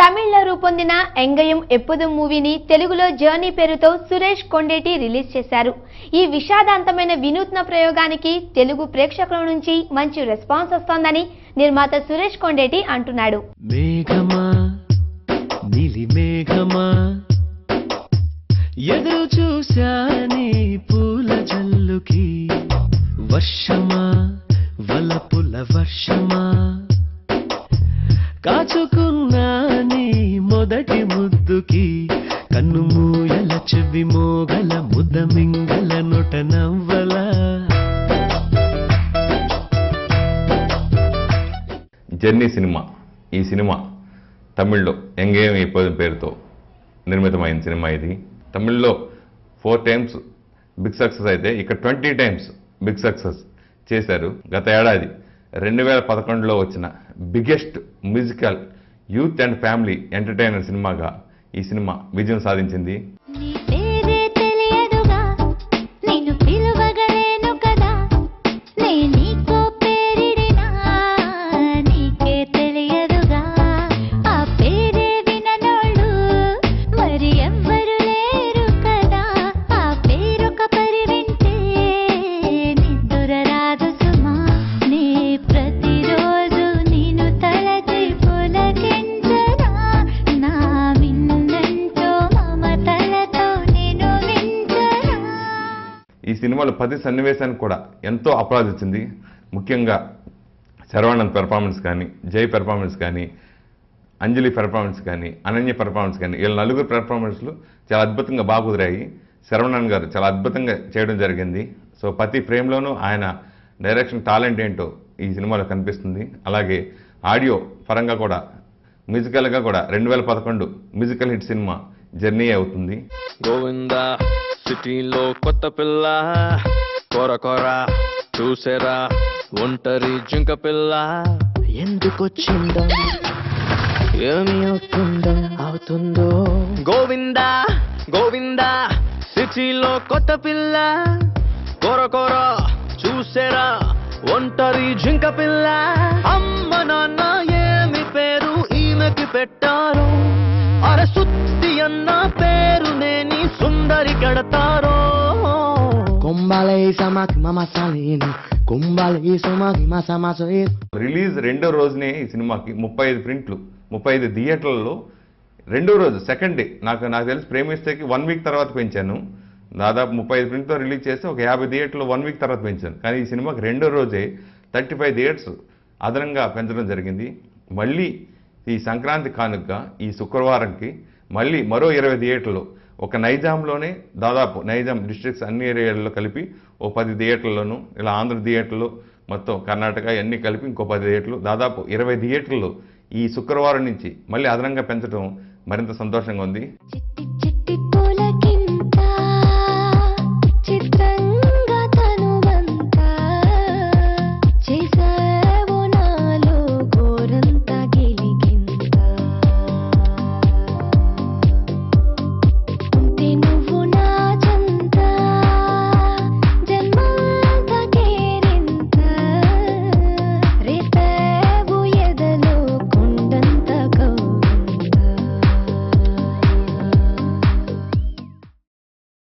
తమిళ్లో రూపొందిన ఎంగయం ఎప్పుదు మూవీని తెలుగులో జర్నీ పేరుతో సురేష్ కొండేటి రిలీజ్ చేశారు. ఈ విషాదాంతమైన వినూత్న ప్రయోగానికి తెలుగు ప్రేక్షకుల నుంచి మంచి రెస్పాన్స్ వస్తోందని నిర్మాత సురేష్ కొండేటి అంటున్నాడు. మేఘమా నీలి మేఘమా ఎదురు చూశాని పూల జల్లుకి వర్షమా వలపుల వర్షమా కాచుకున్నాని మొదటి ముద్దుకి కన్ను మూయల చెవి మోగల ముద్ద మింగల నొట నవ్వల. Journey cinema. ఈ సినిమా తమిళ్లో ఎంగేయం ఎప్పుదు పేరుతో నిర్మితమైన సినిమా. ఇది తమిళ్లో 4 times బిగ్ సక్సెస్ అయితే ఇక్కడ 20 times బిగ్ సక్సెస్ చేశారు. గత ఏడాది 2011లో వచ్చిన biggest musical youth and family entertainer సినిమాగా ఈ సినిమా విజయం సాధించింది. ఈ సినిమాలో 10 సన్నివేశానికి కూడా ఎంతో అప్లాజ్ వచ్చింది. ముఖ్యంగా శర్వానంద్ పెర్ఫార్మెన్స్ కానీ, జై పెర్ఫార్మెన్స్ కానీ, అంజలి పెర్ఫార్మెన్స్ కానీ, అనన్య పెర్ఫార్మెన్స్ కానీ, వీళ్ళ నలుగురు పెర్ఫార్మెన్స్లు చాలా అద్భుతంగా బాగా కుదిరాయి. శర్వానంద్ గారు చాలా అద్భుతంగా చేయడం జరిగింది. సో ప్రతి ఫ్రేమ్లోనూ ఆయన డైరెక్షన్ టాలెంట్ ఏంటో ఈ సినిమాలో కనిపిస్తుంది. అలాగే ఆడియో పరంగా కూడా మ్యూజికల్గా కూడా 2011 మ్యూజికల్ హిట్ సినిమా జర్నీ అవుతుంది. గోవిందా సిటీలో కొత్త పిల్ల కొర కొర చూసేరా ఒంటరి జింక పిల్ల ఎందుకొచ్చిందో ఏమి అవుతుందో. గోవిందా గోవిందా సిటీలో కొత్త పిల్ల కొర కొర చూసేరా ఒంటరి జింక పిల్ల. అమ్మ నాన్న ఏమి పేరు ఈమెకి పెట్టారు, అరే సుత్తి అన్న పేరు నేని సుందరి కడతారో. రిలీజ్ రెండో రోజునే ఈ సినిమాకి 35 ప్రింట్లు, 35 థియేటర్లలో రెండో రోజు సెకండ్ డే. నాకు తెలిసి ప్రేమిస్తేకి 1 వీక్ తర్వాత పెంచాను. దాదాపు 35 ప్రింట్తో రిలీజ్ చేస్తే ఒక 50 థియేటర్లు 1 వీక్ తర్వాత పెంచాను. కానీ ఈ సినిమాకి రెండో రోజే 35 థియేటర్స్ అదనంగా పెంచడం జరిగింది. మళ్ళీ ఈ సంక్రాంతి కానుకగా ఈ శుక్రవారంకి మళ్ళీ మరో 20 థియేటర్లు, ఒక నైజాంలోనే దాదాపు నైజాం డిస్ట్రిక్ట్స్ అన్ని ఏరియాల్లో కలిపి ఓ 10 థియేటర్లను, ఇలా ఆంధ్ర థియేటర్లు మొత్తం కర్ణాటక అన్నీ కలిపి ఇంకో 10 థియేటర్లు, దాదాపు 20 థియేటర్లు ఈ శుక్రవారం నుంచి మళ్ళీ అదనంగా పెంచడం మరింత సంతోషంగా ఉంది.